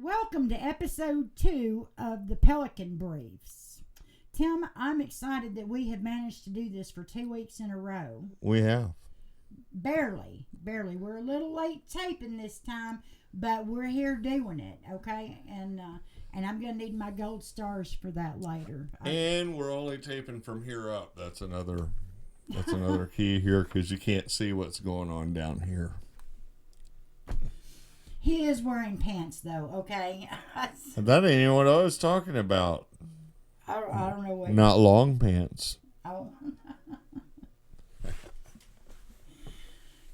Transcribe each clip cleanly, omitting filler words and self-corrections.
Welcome to episode 2 of the Pelican Briefs. Tim, I'm excited that we have managed to do this for 2 weeks in a row. We have. Barely. We're a little late taping this time, but we're here doing it, okay? And I'm going to need my gold stars for that later. And we're only taping from here up. That's another key here because you can't see what's going on down here. He is wearing pants, though, okay? That ain't even what I was talking about. I don't know what. Not long pants. Oh.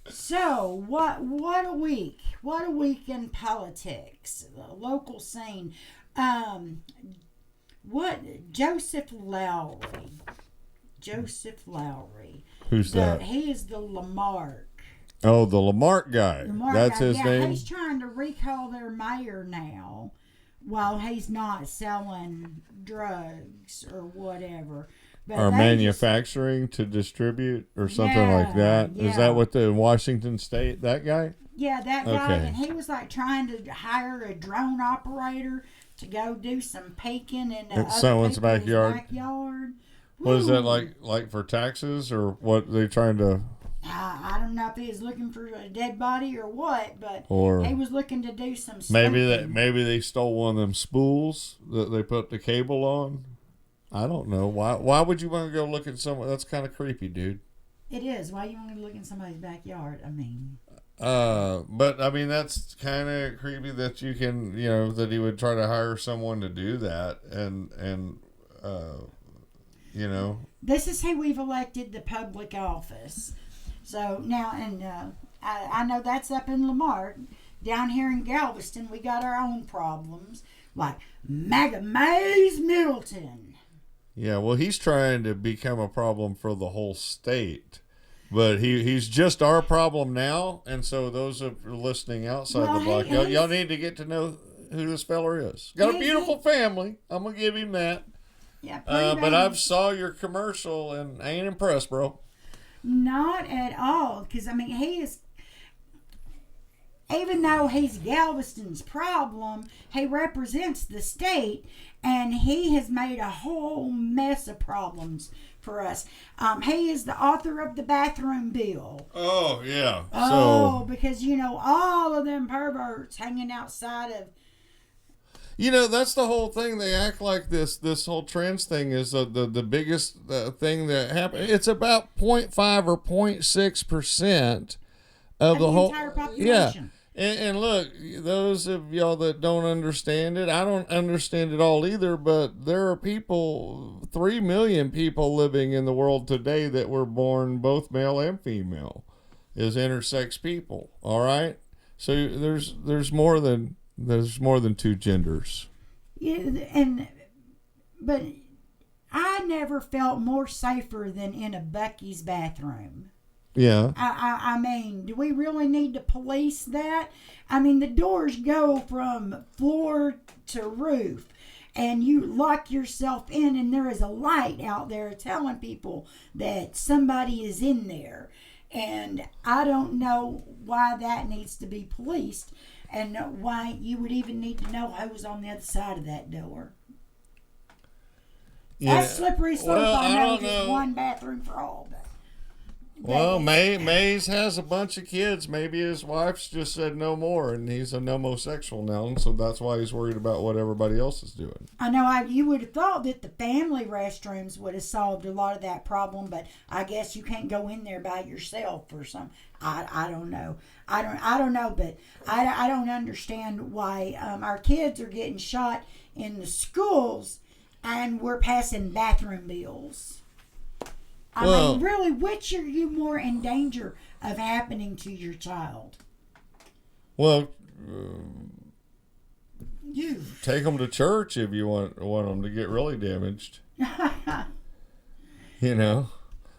So, what a week. What a week in politics. The local scene. Joseph Lowry. Who's that? He is the Lamarck. Oh, the Lamarck guy. That's his name? He's trying to recall their mayor now while he's not selling drugs or whatever. But or manufacturing to distribute or something like that. Yeah. Is that what the Washington State, that guy? Yeah, that guy. Okay. And he was like trying to hire a drone operator to go do some peeking in someone's backyard. What is that like for taxes or what they trying to... I don't know if he was looking for a dead body or what, but he was looking to do some maybe they stole one of them spools that they put the cable on. I don't know. Why would you want to go look at someone? That's kind of creepy, dude. It is. Why you want to look in somebody's backyard? I mean. But I mean that's kind of creepy that you can, that he would try to hire someone to do that and This is who we've elected to public office. So now, and I know that's up in Lamar. Down here in Galveston, we got our own problems, like MAGA Mays Middleton. Yeah, well, he's trying to become a problem for the whole state. But he's just our problem now, and so those who are listening outside the block, y'all need to get to know who this feller is. Got a beautiful family. I'm going to give him that. Yeah, but I've saw your commercial, and I ain't impressed, bro. Not at all, because, I mean, he is, even though he's Galveston's problem, he represents the state, and he has made a whole mess of problems for us. He is the author of the bathroom bill. Oh, yeah. Because, all of them perverts hanging outside of... that's the whole thing. They act like this whole trans thing is the biggest thing that happened. It's about 0.5 or 0.6% of the whole entire population. Yeah. And look, those of y'all that don't understand it, I don't understand it all either, but there are 3 million people living in the world today that were born both male and female as intersex people. All right? So there's more than 2 genders. Yeah, but I never felt more safer than in a Buc-ee's bathroom. Yeah. I mean, do we really need to police that? I mean, the doors go from floor to roof, and you lock yourself in, and there is a light out there telling people that somebody is in there. And I don't know why that needs to be policed. And why you would even need to know who's on the other side of that door. Yeah. That's slippery slope. Well, I know just one bathroom for all. Well, Mays has a bunch of kids. Maybe his wife's just said no more, and he's a homosexual now, and so that's why he's worried about what everybody else is doing. I know. You would have thought that the family restrooms would have solved a lot of that problem, but I guess you can't go in there by yourself or something. I don't know. I don't know, but I don't understand why our kids are getting shot in the schools, and we're passing bathroom bills. I mean, really, which are you more in danger of happening to your child? Well, you take them to church if you want them to get really damaged.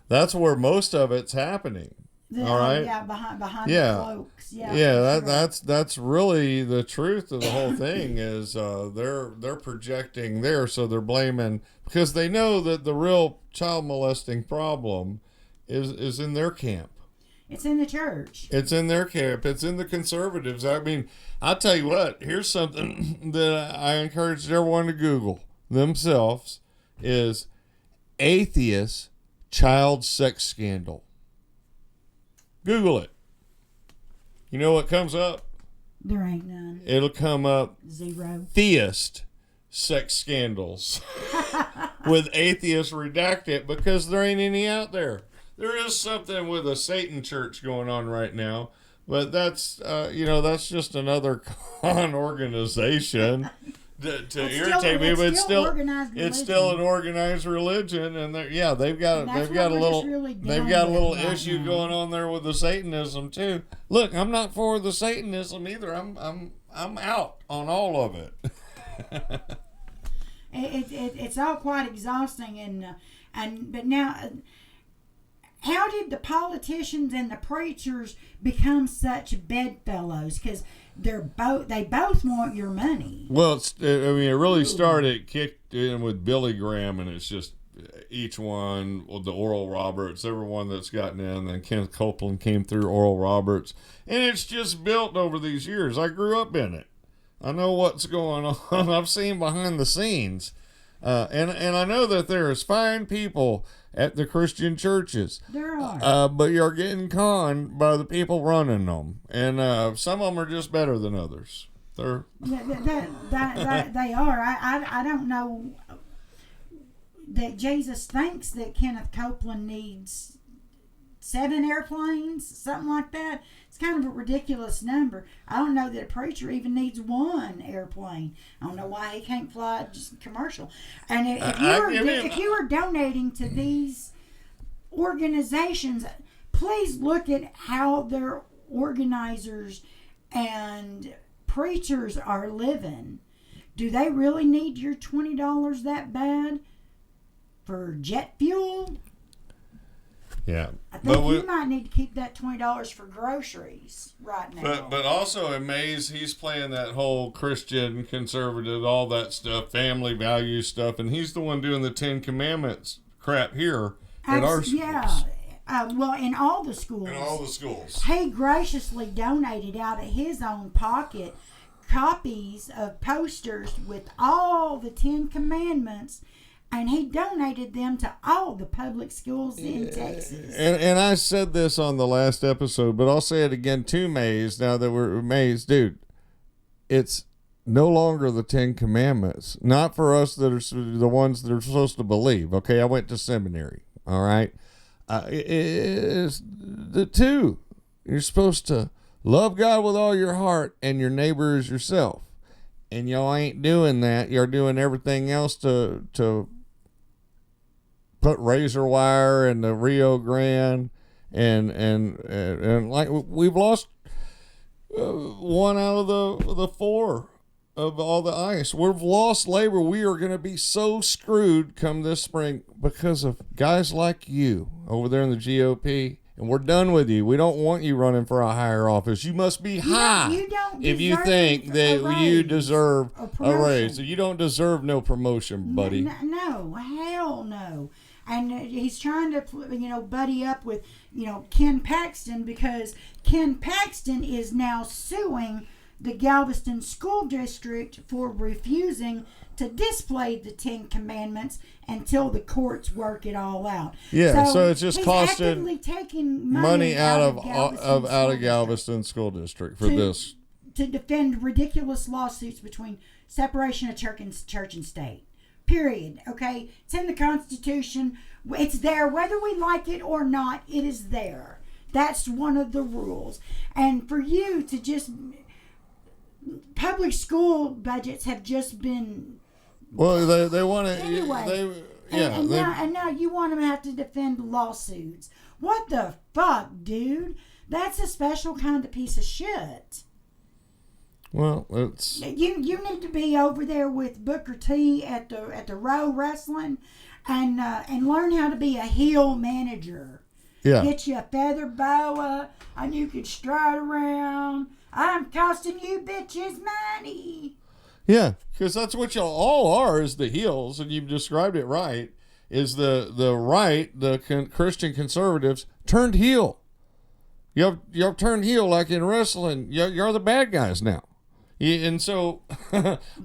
That's where most of it's happening. All right. Yeah, behind the cloaks. Yeah. That's really the truth of the whole thing is they're projecting there, so they're blaming because they know that the real child molesting problem is in their camp. It's in the church. It's in their camp. It's in the conservatives. I mean, I'll tell you what. Here's something that I encourage everyone to Google themselves: is atheist child sex scandal. Google it. You know what comes up? There ain't none. It'll come up 0. theist sex scandals with atheists redacted because there ain't any out there. There is something with a Satan church going on right now, but that's that's just another con organization to irritate me. But it's still an organized religion, and they've got a little issue going on there with the Satanism too. Look, I'm not for the Satanism either. I'm out on all of it. It's all quite exhausting, but now, how did the politicians and the preachers become such bedfellows? Because they both want your money. Well, it really kicked in with Billy Graham, and it's just each one, the Oral Roberts, everyone that's gotten in, then Kenneth Copeland came through Oral Roberts, and it's just built over these years. I grew up in it. I know what's going on. I've seen behind the scenes. And I know that there is fine people at the Christian churches. There are. But you're getting conned by the people running them. And some of them are just better than others. They are. I don't know that Jesus thinks that Kenneth Copeland needs 7 airplanes, something like that. It's kind of a ridiculous number. I don't know that a preacher even needs 1 airplane. I don't know why he can't fly just commercial. And if you were donating to these organizations, please look at how their organizers and preachers are living. Do they really need your $20 that bad for jet fuel? Yeah, I think you might need to keep that $20 for groceries right now. But also in Mays, he's playing that whole Christian, conservative, all that stuff, family value stuff, and he's the one doing the 10 Commandments crap here at our schools. Yeah, in all the schools. In all the schools. He graciously donated out of his own pocket copies of posters with all the 10 Commandments. And he donated them to all the public schools in Texas. And I said this on the last episode, but I'll say it again to Mays now that we're Mays. Dude, it's no longer the 10 Commandments. Not for us that are the ones that are supposed to believe. Okay, I went to seminary. All right? It's the 2. You're supposed to love God with all your heart and your neighbor as yourself. And y'all ain't doing that. You're doing everything else to put razor wire in the Rio Grande, and like we've lost 1 out of the 4 of all the ice. We've lost labor. We are going to be so screwed come this spring because of guys like you over there in the GOP. And we're done with you. We don't want you running for a higher office. You must be high if you think that you deserve a raise. You don't deserve no promotion, buddy. No, hell no. And he's trying to, buddy up with, Ken Paxton, because Ken Paxton is now suing the Galveston School District for refusing to display the 10 Commandments until the courts work it all out. Yeah, so it's just costing actively taking money out of Galveston School District for this. To defend ridiculous lawsuits between separation of church and state. Period. Okay? It's in the Constitution. It's there. Whether we like it or not, it is there. That's one of the rules. And for you to just... Public school budgets have just been... Well, they want to... Anyway. And now you want them to have to defend lawsuits. What the fuck, dude? That's a special kind of piece of shit. Well, it's... You need to be over there with Booker T at the Row Wrestling and learn how to be a heel manager. Yeah. Get you a feather boa and you can strut around. I'm costing you bitches money. Yeah, because that's what y'all all are, is the heels, and you've described it right, is the right, Christian conservatives turned heel. Y'all turned heel like in wrestling. You're the bad guys now. And so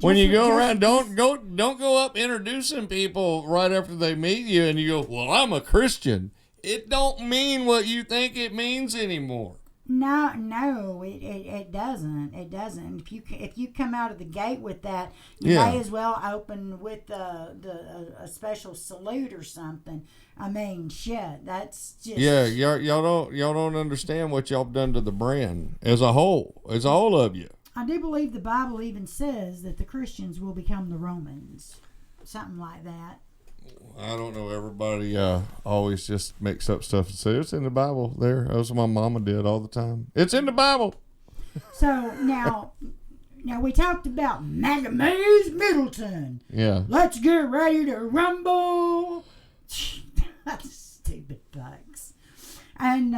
when you go around, don't go up introducing people right after they meet you, and you go, "Well, I'm a Christian." It don't mean what you think it means anymore. No, it doesn't. It doesn't. If you come out of the gate with that, you may as well open with a special salute or something. I mean, shit, that's just y'all don't understand what y'all done to the brand as a whole of you. I do believe the Bible even says that the Christians will become the Romans, something like that. I don't know. Everybody always just makes up stuff and say it's in the Bible. That's what my mama did all the time. It's in the Bible. So now we talked about MAGA Maze Middleton. Yeah. Let's get ready to rumble. Stupid bugs. And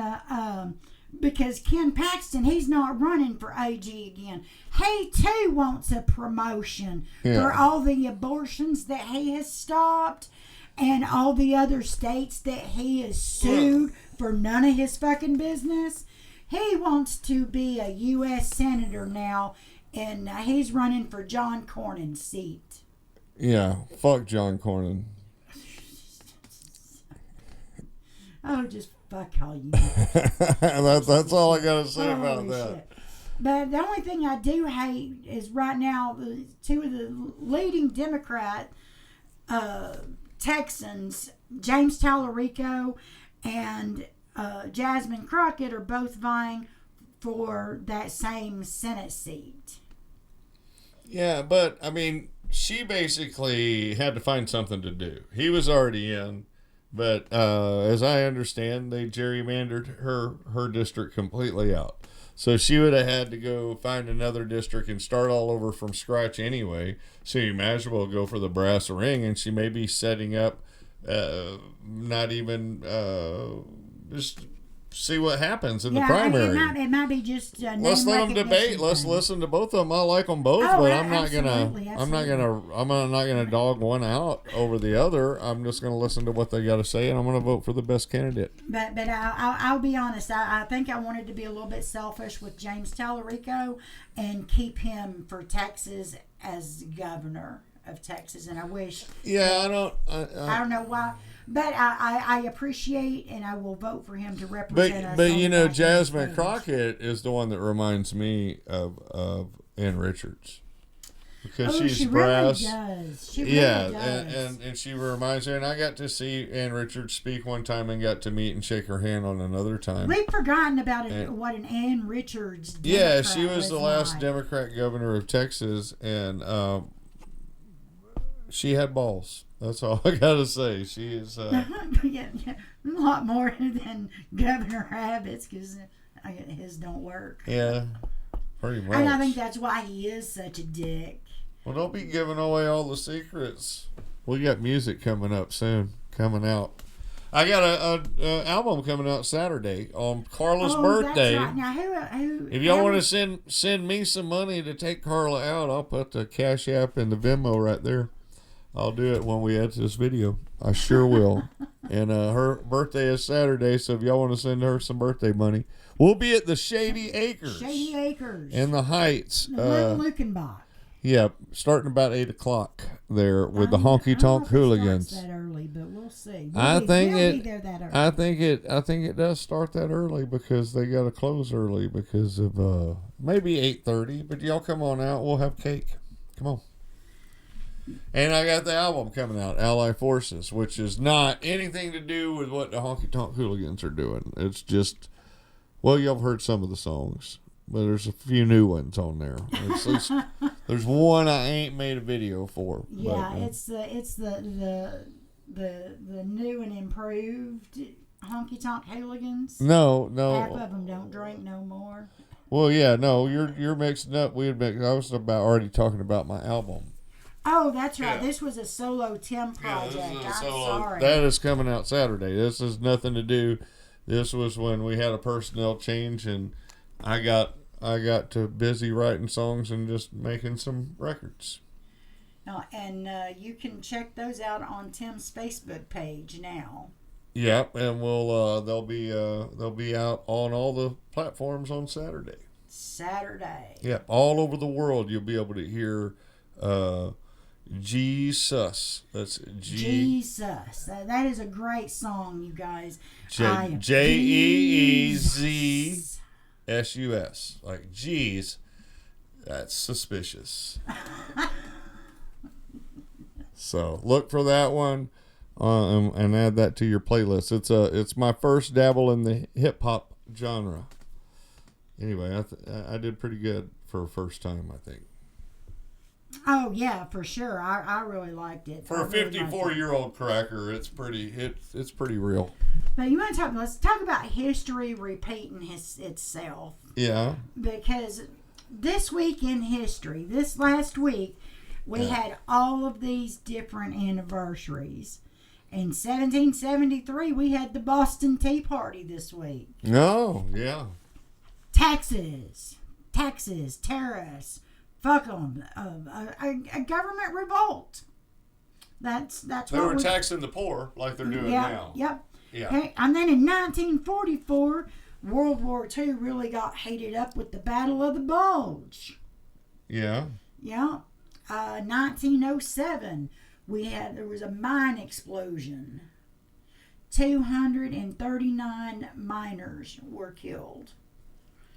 because Ken Paxton, he's not running for AG again. He too wants a promotion for all the abortions that he has stopped and all the other states that he has sued for none of his fucking business. He wants to be a U.S. Senator now, and he's running for John Cornyn's seat. Yeah, fuck John Cornyn. Oh, just fuck all you. That's all I gotta say about that. Shit. But the only thing I do hate is right now two of the leading Democrat Texans, James Tallarico and Jasmine Crockett, are both vying for that same Senate seat. Yeah, but I mean, she basically had to find something to do. He was already in. But as I understand, they gerrymandered her district completely out. So she would have had to go find another district and start all over from scratch anyway. So you might as well go for the brass ring, and she may be setting up not even just see what happens in the primary. It might be just let's let them debate. Thing. Let's listen to both of them. I like them both, but I'm not gonna dog one out over the other. I'm just gonna listen to what they got to say, and I'm gonna vote for the best candidate. But I'll be honest. I think I wanted to be a little bit selfish with James Tallarico and keep him for Texas as governor of Texas, and I wish. Yeah, I don't know why. But I appreciate, and I will vote for him to represent us. But you know, Jasmine Crockett is the one that reminds me of Ann Richards. Because she's brass. Really does. She really does. And she reminds me, and I got to see Ann Richards speak one time and got to meet and shake her hand on another time. We've forgotten about what an Ann Richards Democrat Yeah, she was the last Democrat governor of Texas, and she had balls. That's all I gotta say. She is a lot more than Governor Abbott's, because his don't work. Yeah, pretty much. And I think that's why he is such a dick. Well, don't be giving away all the secrets. We got music coming up soon, coming out. I got a album coming out Saturday on Karla's birthday. That's right. Now, who if y'all want to send me some money to take Karla out, I'll put the Cash App and the Venmo right there. I'll do it when we edit this video. I sure will. And her birthday is Saturday, so if y'all want to send her some birthday money, we'll be at the Shady Acres. Shady Acres. In the Heights. Lukenbach. Yeah, starting about 8 o'clock there with the honky tonk hooligans. That early, but we'll see. I think it does start that early because they got to close early because of maybe 8:30. But y'all come on out. We'll have cake. Come on. And I got the album coming out, Ally Forces, which is not anything to do with what the honky tonk hooligans are doing. It's just, well, y'all have heard some of the songs, but there's a few new ones on there. There's one I ain't made a video for. Yeah, but, it's the new and improved honky tonk hooligans. No. Half of them don't drink no more. Well, yeah, no, you're mixing up. I was already talking about my album. Oh, that's right. Yeah. This was a solo Tim project. I'm sorry. That is coming out Saturday. This has nothing to do. This was when we had a personnel change, and I got to busy writing songs and just making some records. And you can check those out on Tim's Facebook page now. Yep, and they'll be out on all the platforms on Saturday. Saturday. Yep, all over the world you'll be able to hear Jesus. That's Jesus. That is a great song, you guys. Jeezus. Like, geez, that's suspicious. So look for that one, and add that to your playlist. It's my first dabble in the hip hop genre. Anyway, I did pretty good for a first time, I think. Oh yeah, for sure. I really liked it. For a 54-year-old cracker, it's pretty real. But let's talk about history repeating itself. Yeah. Because this week in history, this last week, we had all of these different anniversaries. In 1773, we had the Boston Tea Party this week. Oh, yeah. Taxes, tariffs, fuck them, a government revolt. That's they were taxing the poor like they're doing now. Yep. Yeah. Okay. And then in 1944, World War II really got heated up with the Battle of the Bulge. Yeah. Yeah. 1907, there was a mine explosion. 239 miners were killed.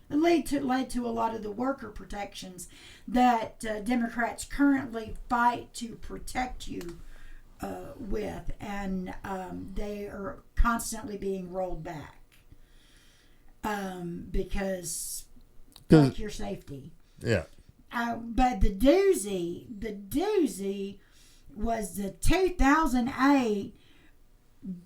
It led to a lot of the worker protections that Democrats currently fight to protect you with, and they are constantly being rolled back because like your safety. Yeah. But the doozy was the 2008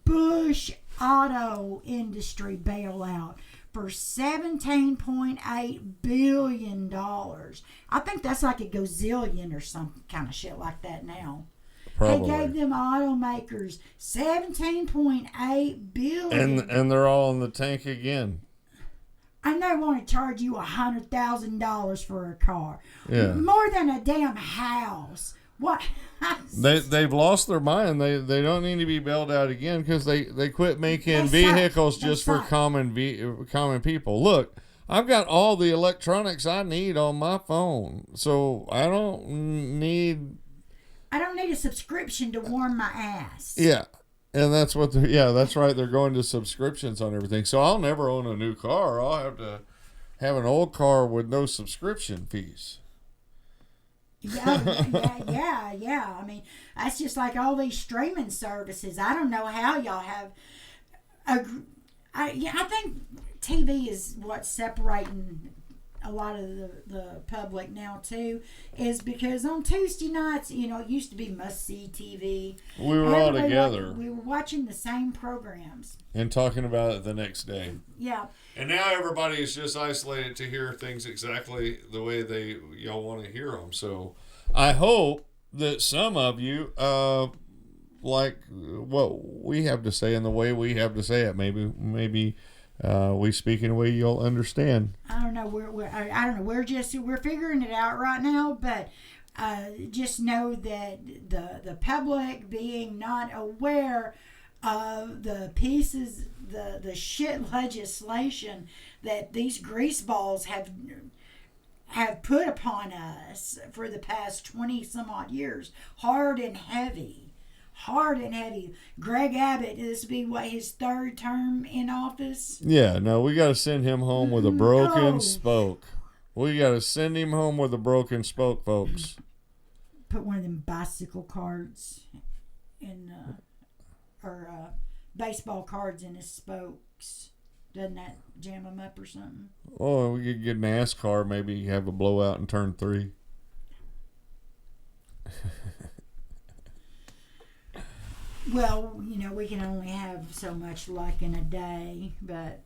Bush auto industry bailout for $17.8 billion. I think that's like a gazillion or some kind of shit like that now. Probably. They gave them automakers $17.8 billion. And they're all in the tank again. And they want to charge you $100,000 for a car. Yeah. More than a damn house. What? They've lost their mind. They don't need to be bailed out again because they quit making vehicles just for common people. Look, I've got all the electronics I need on my phone, so I don't need a subscription to warm my ass. Yeah. And that's that's right. They're going to subscriptions on everything. So I'll never own a new car. I'll have to have an old car with no subscription fees. Yeah. I mean, that's just like all these streaming services. I don't know how y'all have. I think TV is what's separating a lot of the public now too, is because on Tuesday nights, it used to be must-see TV. We were all together. We were watching the same programs. And talking about it the next day. Yeah. And now everybody is just isolated to hear things exactly the way y'all want to hear them. So I hope that some of you like what we have to say and the way we have to say it. Maybe we speak in a way you'll understand. I don't know. I don't know. We're figuring it out right now, but just know that the public being not aware of the pieces, the shit legislation that these greaseballs have put upon us for the past 20 some odd years, hard and heavy. Greg Abbott, this will be his third term in office? Yeah, no, we got to send him home with a broken spoke. We got to send him home with a broken spoke, folks. Put one of them bicycle cards in, or baseball cards in his spokes. Doesn't that jam him up or something? Oh, we could get NASCAR, maybe have a blowout in turn 3. Well, we can only have so much luck in a day, but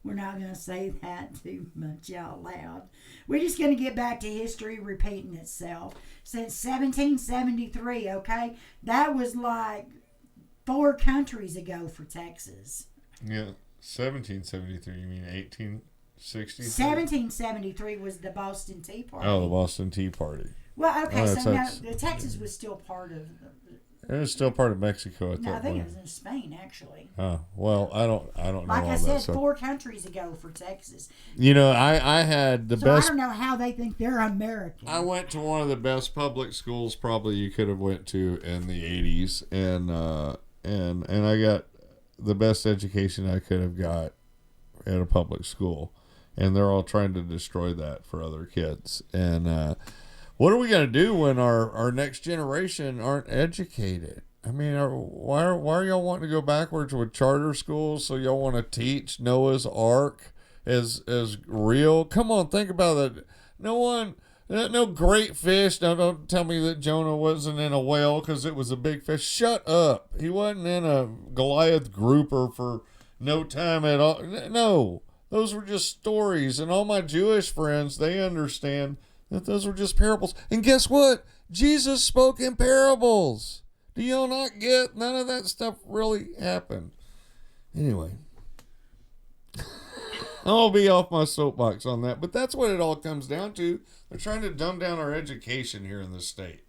we're not going to say that too much out loud. We're just going to get back to history repeating itself. Since 1773, okay? That was like 4 countries ago for Texas. Yeah, 1773, you mean 1863? 1773 was the Boston Tea Party. Oh, the Boston Tea Party. Well, okay, so now Texas was still part of It was still part of Mexico at No, I that think point. it was in Spain, actually. Well, I don't know Like all I that said, stuff. 4 countries ago for Texas. You know, I had the So best. I don't know how they think they're American. I went to one of the best public schools probably you could have went to in the 80s, and I got the best education I could have got at a public school, and they're all trying to destroy that for other kids. And what are we going to do when our next generation aren't educated? I mean, why are y'all wanting to go backwards with charter schools? So y'all want to teach Noah's Ark as real? Come on, think about it. No great fish. Now, don't tell me that Jonah wasn't in a whale because it was a big fish. Shut up. He wasn't in a Goliath grouper for no time at all. No, those were just stories. And all my Jewish friends, they understand that those were just parables. And guess what? Jesus spoke in parables. Do y'all not get? None of that stuff really happened. Anyway. I'll be off my soapbox on that. But that's what it all comes down to. They're trying to dumb down our education here in this state.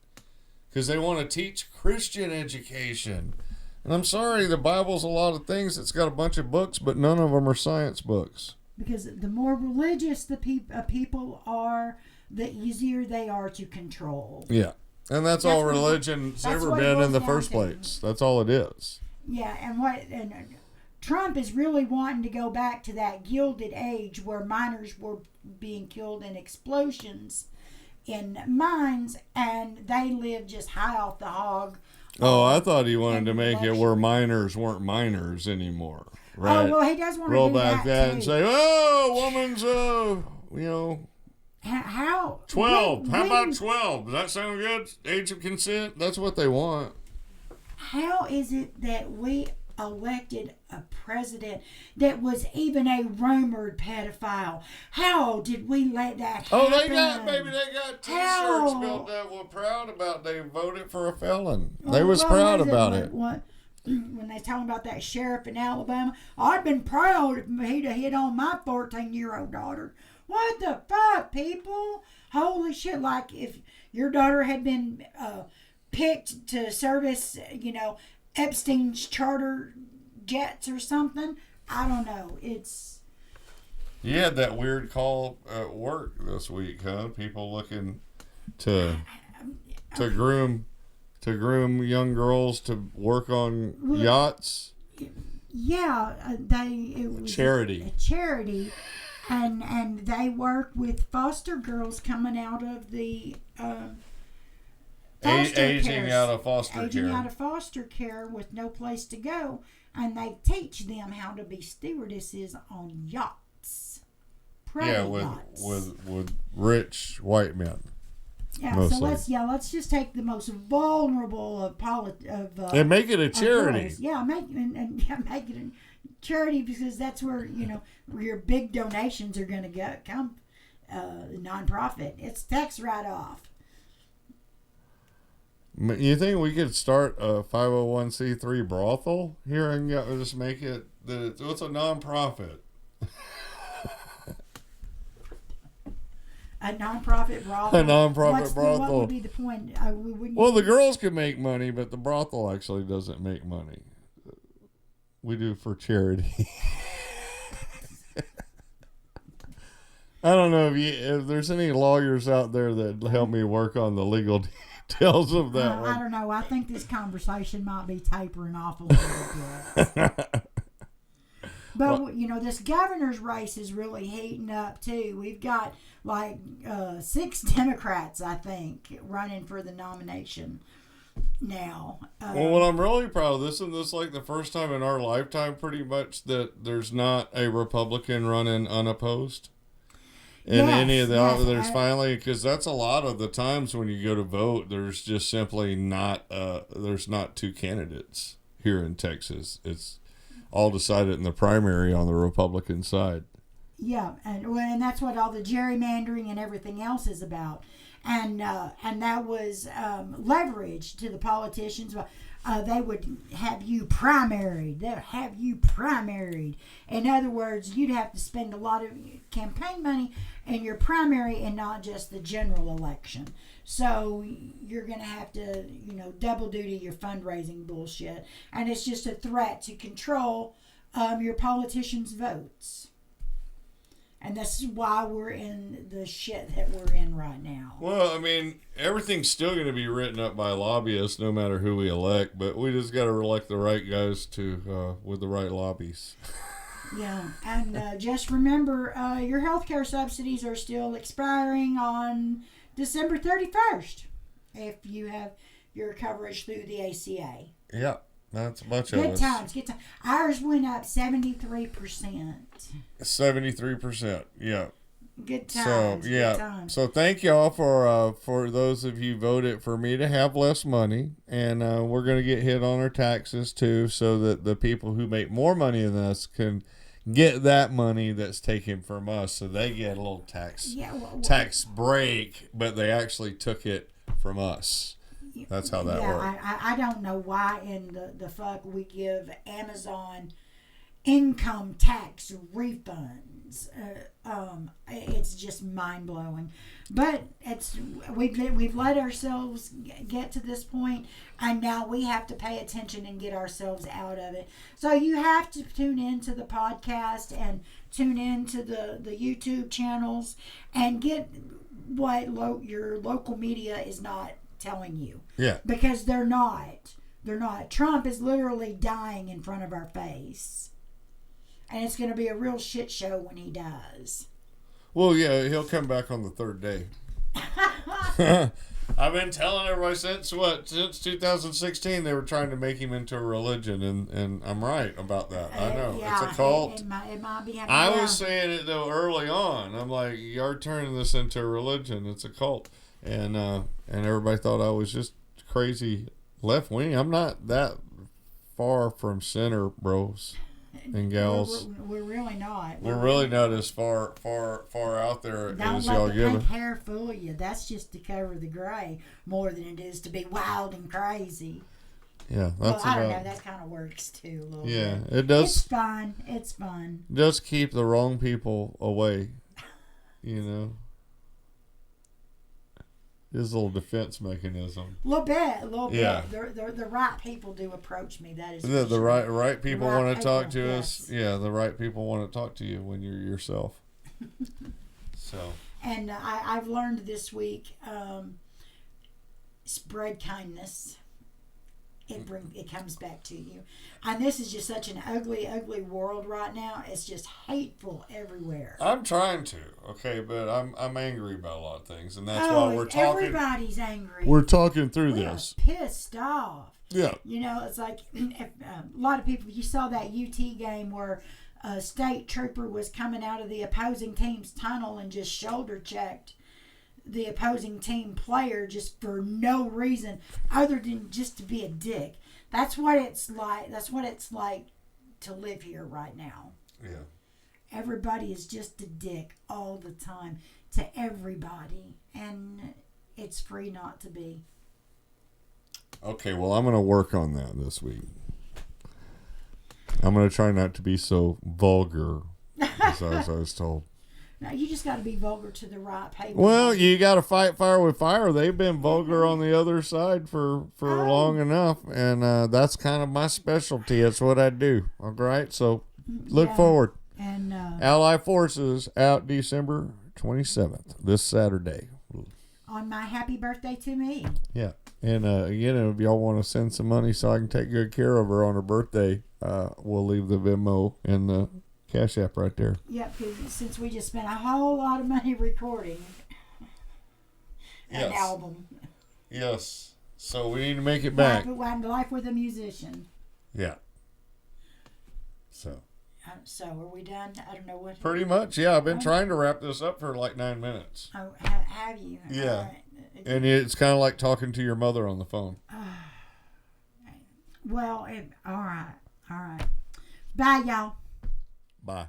Because they want to teach Christian education. And I'm sorry, the Bible's a lot of things. It's got a bunch of books, but none of them are science books. Because the more religious the people are, the easier they are to control. Yeah. And that's all religion's ever been in the first place. That's all it is. Yeah, and Trump is really wanting to go back to that Gilded Age where miners were being killed in explosions in mines, and they lived just high off the hog. Oh, I thought he wanted to make it where miners weren't miners anymore. Right? Oh, well, he does want to roll do back that too. and say, "Oh, woman's How 12. How about 12? Does that sound good? Age of consent? That's what they want." How is it that we elected a president that was even a rumored pedophile? How did we let that happen? Oh, they got T-shirts built that were proud about they voted for a felon. They was proud about it. When they talking about that sheriff in Alabama, I'd been proud if he'd have hit on my 14-year-old daughter. What the fuck, people? Holy shit! Like if your daughter had been picked to service, Epstein's charter jets or something. I don't know. You had that weird call at work this week, huh? People looking to groom young girls to work on yachts. Yeah, it was charity. A charity, and they work with foster girls coming out of the aging out of foster care with no place to go, and they teach them how to be stewardesses on yachts. Yachts. with rich white men. Yeah, mostly. So let's just take the most vulnerable and make it a charity. Make it a charity, because that's where where your big donations are going to come. Nonprofit. It's tax write-off. You think we could start a 501c3 brothel here and just make it that it's a nonprofit? A nonprofit brothel. A nonprofit brothel. What would be the point? The girls can make money, but the brothel actually doesn't make money. We do for charity. I don't know if there's any lawyers out there that help me work on the legal details of that one. I don't know. I think this conversation might be tapering off a little bit. But, this governor's race is really heating up, too. We've got, 6 Democrats, I think, running for the nomination now. What I'm really proud of, this like the first time in our lifetime, pretty much, that there's not a Republican running unopposed in any of the there's finally, because that's a lot of the times when you go to vote, there's just simply not there's not 2 candidates here in Texas. It's all decided in the primary on the Republican side. Yeah, and that's what all the gerrymandering and everything else is about. And that was leverage to the politicians. They would have you primaried. They'll have you primaried. In other words, you'd have to spend a lot of campaign money in your primary and not just the general election. So you're going to have to, double duty your fundraising bullshit. And it's just a threat to control your politicians' votes. And that's why we're in the shit that we're in right now. Well, I mean, everything's still going to be written up by lobbyists no matter who we elect, but we just got to elect the right guys with the right lobbies. Yeah, and just remember, your health care subsidies are still expiring on December 31st if you have your coverage through the ACA. Yeah, that's a bunch of us. Good times. Ours went up 73%. 73%, yeah. Good times. So, yeah. Good times. So thank y'all for those of you voted for me to have less money, and we're going to get hit on our taxes too, so that the people who make more money than us can get that money that's taken from us, so they get a little tax break, but they actually took it from us. That's how that works. I don't know why in the fuck we give Amazon income tax refunds. It's just mind blowing. But we've let ourselves get to this point, and now we have to pay attention and get ourselves out of it. So you have to tune into the podcast and tune into the YouTube channels and get what your local media is not telling you. Yeah. Because they're not. Trump is literally dying in front of our face. And it's going to be a real shit show when he does. Well, yeah, he'll come back on the third day. I've been telling everybody since 2016 they were trying to make him into a religion, and I'm right about that. I know. Yeah, it's a cult. It might be I was saying it, though, early on. I'm like, you're turning this into a religion. It's a cult. And everybody thought I was just crazy left-wing. I'm not that far from center, bros and gals. We're really not. We're really not as far out there as y'all give it. Don't let the pink hair fool you. That's just to cover the gray more than it is to be wild and crazy. Yeah, that's I don't know. That kind of works too. A little bit. It does. It's fun. It's fun. Just keep the wrong people away. His little defense mechanism. A little bit. Yeah. The right people do approach me. That is the right people want to talk to yes. us. Yeah, the right people want to talk to you when you're yourself. So. And I've learned this week, spread kindness. It comes back to you. And this is just such an ugly, ugly world right now. It's just hateful everywhere. I'm trying to, okay, but I'm angry about a lot of things, and that's why we're talking. Everybody's angry. We're talking through this. Pissed off. Yeah. It's like a lot of people. You saw that UT game where a state trooper was coming out of the opposing team's tunnel and just shoulder checked the opposing team player just for no reason other than just to be a dick. That's what it's like. That's what it's like to live here right now. Yeah. Everybody is just a dick all the time to everybody, and it's free not to be. Okay, well, I'm going to work on that this week. I'm going to try not to be so vulgar, as I was told. No, you just got to be vulgar to the right people. Well, you got to fight fire with fire. They've been vulgar on the other side for long enough, and that's kind of my specialty. That's what I do. All right, so look forward. And Allied Forces out December 27th, this Saturday. On my happy birthday to me. Yeah, and again, if y'all want to send some money so I can take good care of her on her birthday, we'll leave the Venmo and the Cash App right there. Yep, because since we just spent a whole lot of money recording an album. Yes. So we need to make it back. Life with a musician. Yeah. So are we done? I don't know what. Pretty much, yeah. I've been trying to wrap this up for like 9 minutes. Oh, have you? Yeah. And it's kind of like talking to your mother on the phone. Well, all right. Bye, y'all. Bye.